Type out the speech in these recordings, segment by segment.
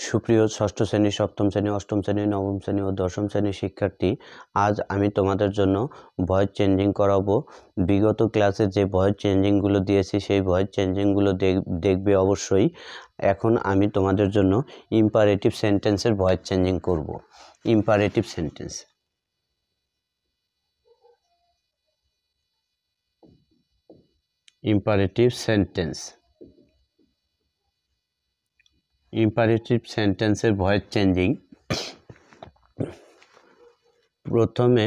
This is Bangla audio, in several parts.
সুপ্রিয় ষষ্ঠ শ্রেণী, সপ্তম শ্রেণী, অষ্টম শ্রেণী, নবম শ্রেণী ও দশম শ্রেণীর শিক্ষার্থী, আজ আমি তোমাদের জন্য ভয়েস চেঞ্জিং করাবো। বিগত ক্লাসে যে ভয়েস চেঞ্জিংগুলো দিয়েছি সেই ভয়েস চেঞ্জিংগুলো দেখবে অবশ্যই। এখন আমি তোমাদের জন্য ইম্পারেটিভ সেন্টেন্সের ভয়েস চেঞ্জিং করব। Imperative sentence. Imperative sentence imperative সেন্টেন্সের ভয়েস চেঞ্জিং। প্রথমে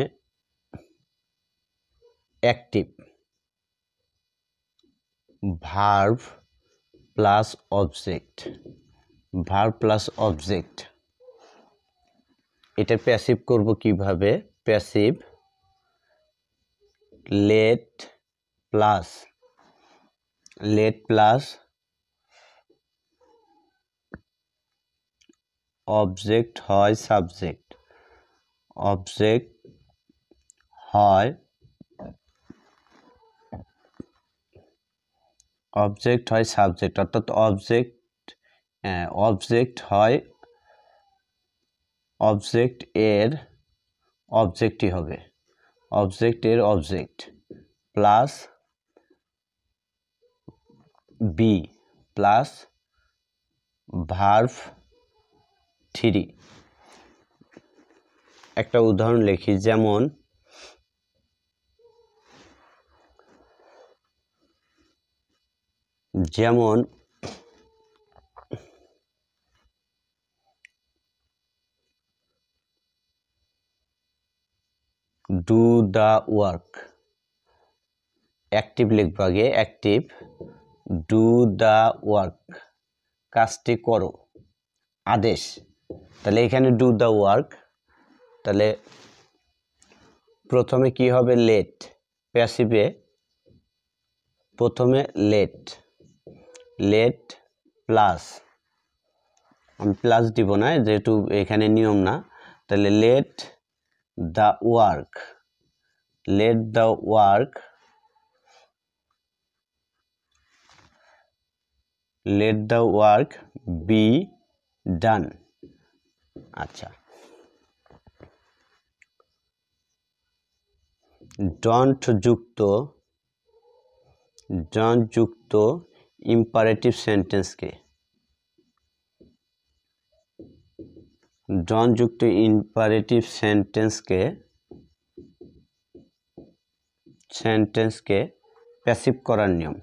active, verb plus object. Verb plus object, এটা প্যাসিভ করব কিভাবে? প্যাসিভ লেট প্লাস অবজেক্ট হয় সাবজেক্ট। অবজেক্ট হয় সাবজেক্ট, অর্থাৎ অবজেক্ট হয়, অবজেক্ট এর অবজেক্টই হবে, অবজেক্ট এর object plus be plus verb 3। একটা উদাহরণ লিখি, যেমন ডু দ্য ওয়ার্ক। অ্যাক্টিভ লিখব আগে, অ্যাক্টিভ ডু দ্য ওয়ার্ক, কাজটি করো, আদেশ। তাহলে এখানে ডু দ্য ওয়ার্ক, তাহলে প্রথমে কি হবে? লেট। প্যাসিভে প্রথমে লেট প্লাস, আমি প্লাস দিব না যেহেতু এখানে নিয়ম না। তাহলে late the work be done. আচ্ছা, ডন্ট যুক্ত ইম্পারেটিভ সেন্টেন্সকে, প্যাসিভ করার নিয়ম।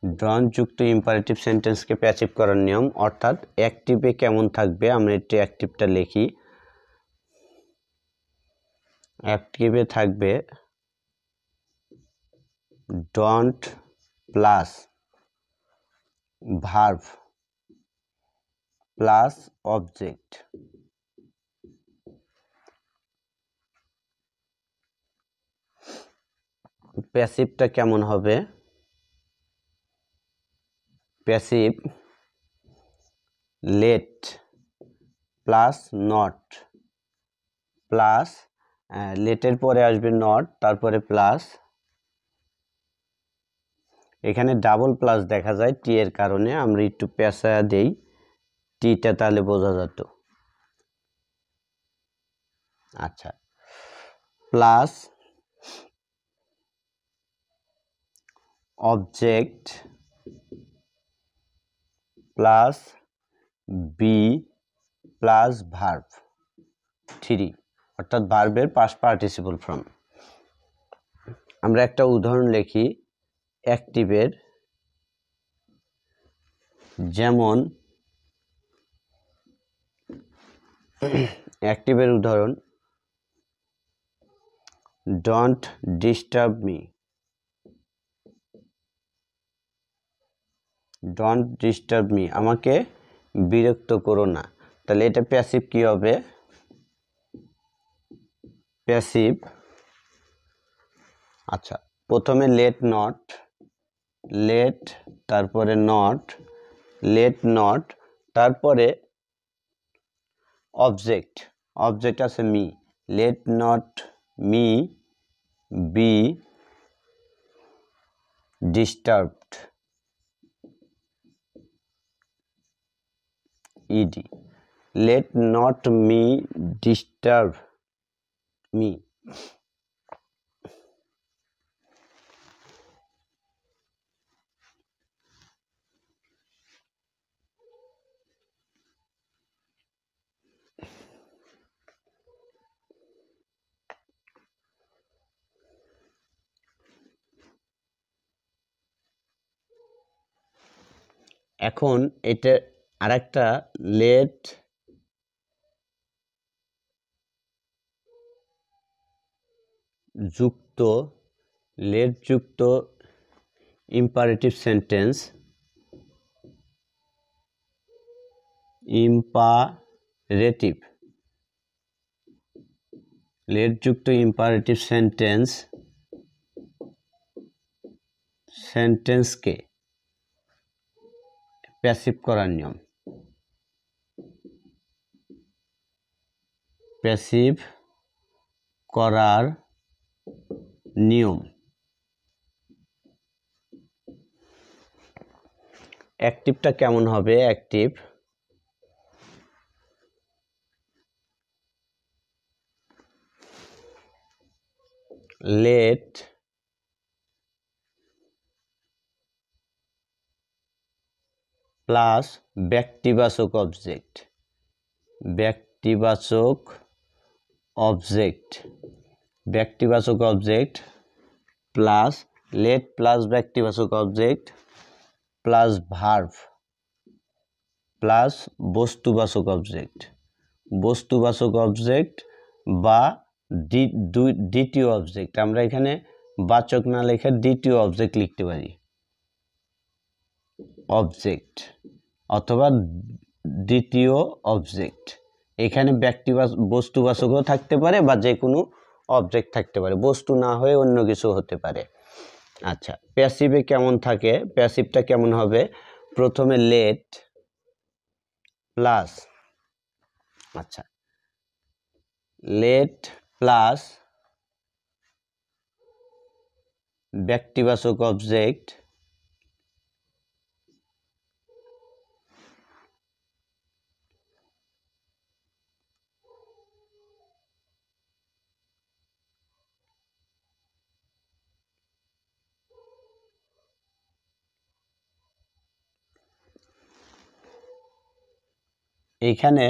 ডন্ট যুক্ত ইম্পারেটিভ সেন্টেন্সকে প্যাসিভ করার নিয়ম, অর্থাৎ অ্যাক্টিভে কেমন থাকবে? আমরা একটু অ্যাক্টিভটা লিখি। অ্যাক্টিভে থাকবে don't plus verb plus object. প্যাসিভটা কেমন হবে? Passive let plus not plus, লেটের পরে আসবে নট, তারপরে প্লাস। এখানে ডাবল প্লাস দেখা যায় টি এর কারণে, আমরা একটু পেঁচায়া দেই টিটা, তাহলে বোঝা যেত। আচ্ছা, plus object plus be plus verb 3, অর্থাৎ ভার্বের পাস্ট পার্টিসিপল ফর্ম। আমরা একটা উদাহরণ লিখি অ্যাক্টিভের, যেমন অ্যাক্টিভের উদাহরণ, ডোন্ট ডিস্টার্ব মি, আমাকে বিরক্ত করো না। তাহলে এটা প্যাসিভ কি হবে? প্যাসিভ, আচ্ছা, প্রথমে লেট তারপরে নট তারপরে অবজেক্ট আছে me. Let not me be disturbed, ed, let not me disturb me, এখন এটা আরেকটা লেট যুক্ত ইম্পারেটিভ সেন্টেন্স ইম্পারেটিভ সেন্টেন্সকে প্যাসিভ করার নিয়ম, প্যাসিভ করার নিয়ম। অ্যাক্টিভটা কেমন হবে? অ্যাক্টিভ লেট প্লাস ব্যক্তিবাচক অবজেক্ট প্লাস লেট প্লাস ব্যক্তিবাচক অবজেক্ট প্লাস ভার্ব প্লাস বস্তুবাচক অবজেক্ট বা দ্বিতীয় অবজেক্ট। আমরা এখানে বাচক না লেখে দ্বিতীয় অবজেক্ট লিখতে পারি, অবজেক্ট অথবা দ্বিতীয় অবজেক্ট। এখানে বস্তুবাচকও থাকতে পারে বা যে কোনো অবজেক্ট থাকতে পারে, বস্তু না হয়ে অন্য কিছু হতে পারে। আচ্ছা, প্যাসিভে কেমন থাকে? প্যাসিভটা কেমন হবে? প্রথমে লেট প্লাস ব্যক্তিবাচক অবজেক্ট এখানে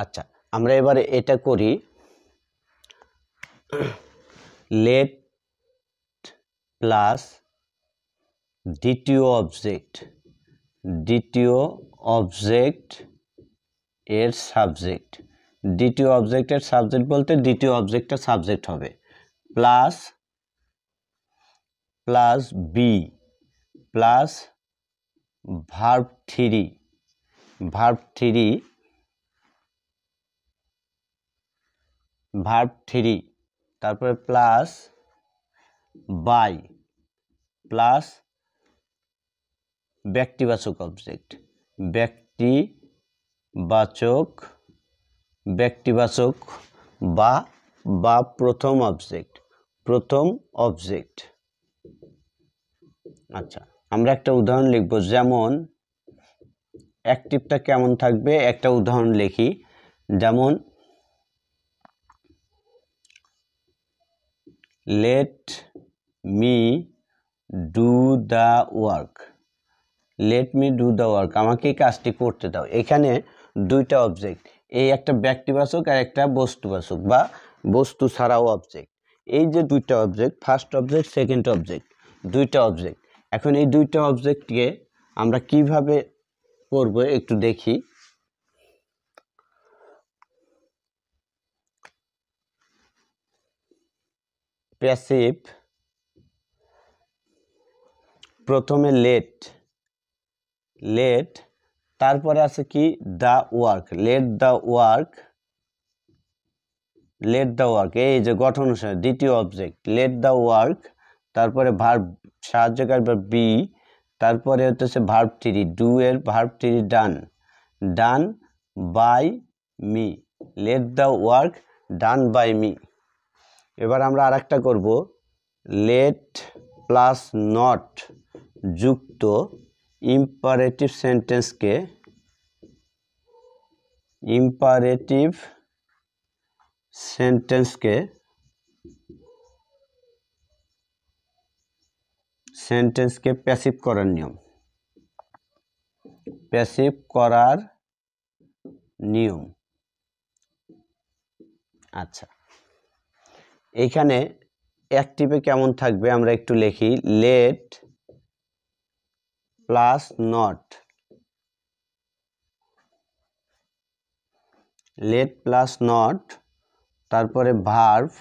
আচ্ছা, আমরা এবারে এটা করি, লেট প্লাস দ্বিতীয় অবজেক্ট এর সাবজেক্ট, দ্বিতীয় অবজেক্টের সাবজেক্ট বলতে দ্বিতীয় অবজেক্টটা সাবজেক্ট হবে, plus be plus verb three, তারপরে প্লাস বাই প্লাস ব্যক্তিবাচক অবজেক্ট, ব্যক্তিবাচক বা প্রথম অবজেক্ট। আচ্ছা, আমরা একটা উদাহরণ লিখব, যেমন অ্যাক্টিভটা কেমন থাকবে একটা উদাহরণ লিখি, যেমন let me do the work, আমাকে কাজটি করতে দাও। এখানে দুইটা অবজেক্ট, এই একটা ব্যক্তিবাচক আর একটা বস্তুবাচক বা বস্তু ছাড়াও অবজেক্ট। এই যে দুইটা object, first object second object, দুইটা অবজেক্ট। এখন এই দুইটা অবজেক্টকে আমরা কিভাবে করব একটু দেখি। প্যাসিভ, প্রথমে লেট, তারপরে আছে কি the work, let the work, এই যে গঠন অনুসারে দ্বিতীয় অবজেক্ট লেট দ্য ওয়ার্ক, তারপরে ভার্ব সাহায্যকারী বি, তারপরে হচ্ছে ভার্ব থ্রি, ডু এর verb three done by me, let the work done by me. এবার আমরা আরেকটা করব, লেট প্লাস নট যুক্ত ইম্পারেটিভ সেন্টেন্সকে প্যাসিভ করার নিয়ম। আচ্ছা, এইখানে অ্যাক্টিভে কেমন থাকবে আমরা একটু লিখি, লেট প্লাস নট, তারপরে ভার্ব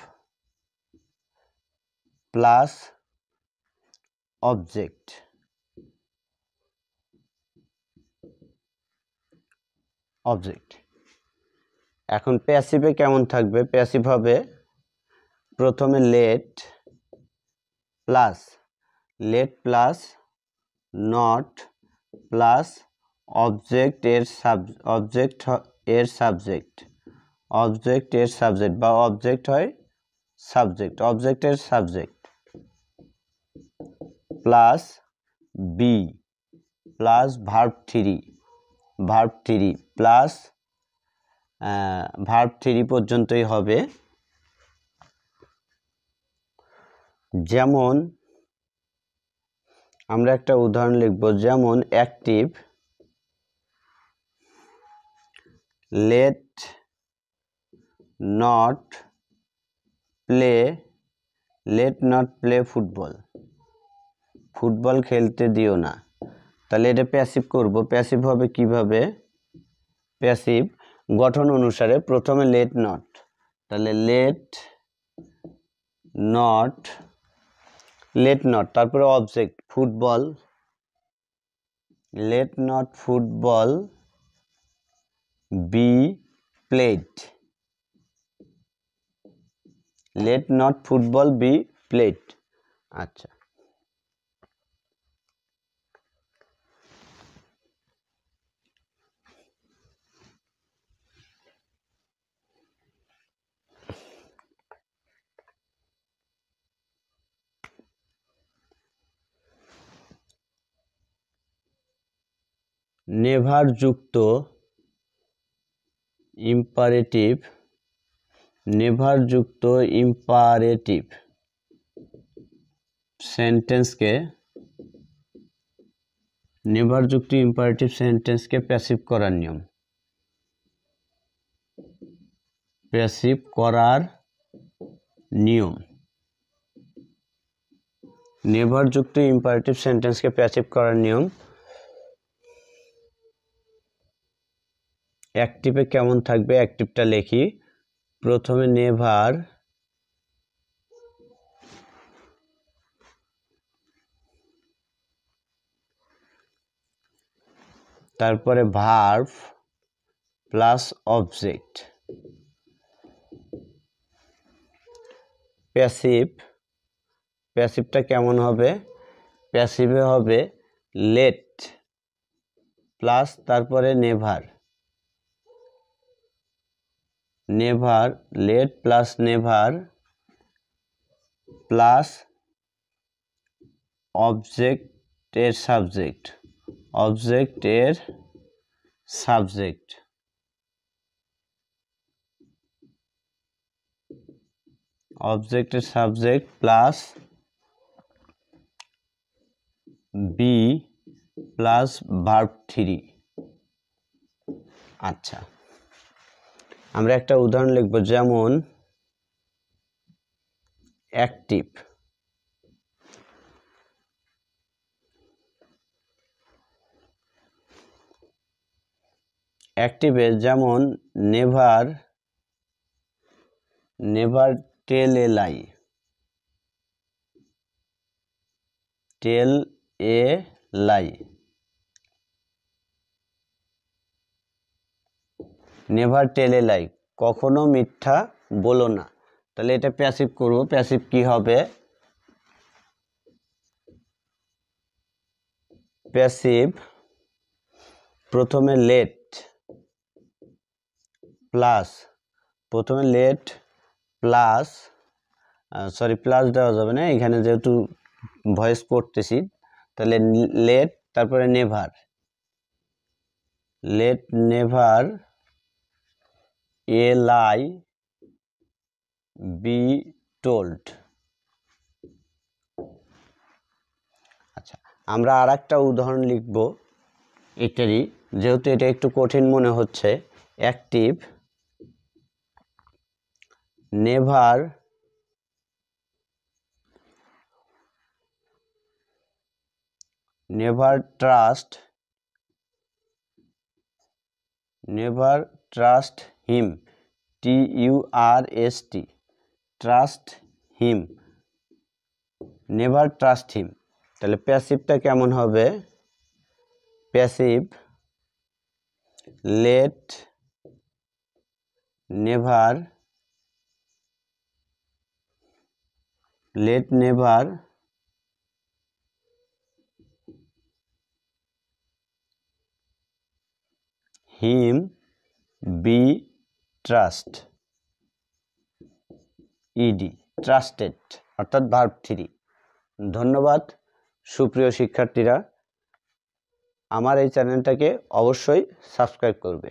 প্লাস অবজেক্ট, এখন প্যাসিভে কেমন থাকবে, প্যাসিভ হবে প্রথমে let plus not plus object এর সাবজেক্ট বা অবজেক্ট হয় সাবজেক্ট, অবজেক্টের subject, plus be plus verb three plus verb three পর্যন্তই হবে। যেমন আমরা একটা উদাহরণ লিখব, যেমন active let not play football খেলতে দিও না। তাহলে এটা প্যাসিভ করব, প্যাসিভ হবে কিভাবে, প্যাসিভ গঠন অনুসারে প্রথমে লেট নট, তাহলে লেট নট তারপরে object football, let not football be played, আচ্ছা, নেভার যুক্ত ইম্পারেটিভ সেন্টেন্সকে প্যাসিভ করার নিয়ম। নেভারযুক্ত ইম্পারেটিভ সেন্টেন্সকে প্যাসিভ করার নিয়ম। অ্যাক্টিভে কেমন থাকবে, অ্যাক্টিভটা লিখি। প্রথমে নেভার, তারপরে ভার্ব প্লাস অবজেক্ট। প্যাসিভটা কেমন হবে? প্যাসিভে হবে লেট প্লাস তারপরে লেট প্লাস নেভার প্লাস অবজেক্টের subject plus be plus verb 3। আচ্ছা, আমরা একটা উদাহরণ লিখব, যেমন অ্যাক্টিভে যেমন নেভার টেল এ লাই, নেভার টেল এ লাই, কখনো মিথ্যা বলো না। তাহলে এটা প্যাসিভ করব। প্যাসিভ কি হবে? প্যাসিভ প্রথমে লেট প্লাস প্লাস দেওয়া যাবে না, এখানে যেহেতু ভয়েস পড়তেছি। তাহলে লেট তারপরে never a lie be told. আচ্ছা, আমরা আর একটা উদাহরণ লিখব এটারই, যেহেতু এটা একটু কঠিন মনে হচ্ছে। Active never trust him, trust him, never trust him. তাহলে প্যাসিভটা কেমন হবে? Passive late never him be trusted, অর্থাৎ ভার্ব 3। ধন্যবাদ সুপ্রিয় শিক্ষার্থীরা, আমার এই চ্যানেলটাকে অবশ্যই সাবস্ক্রাইব করবে।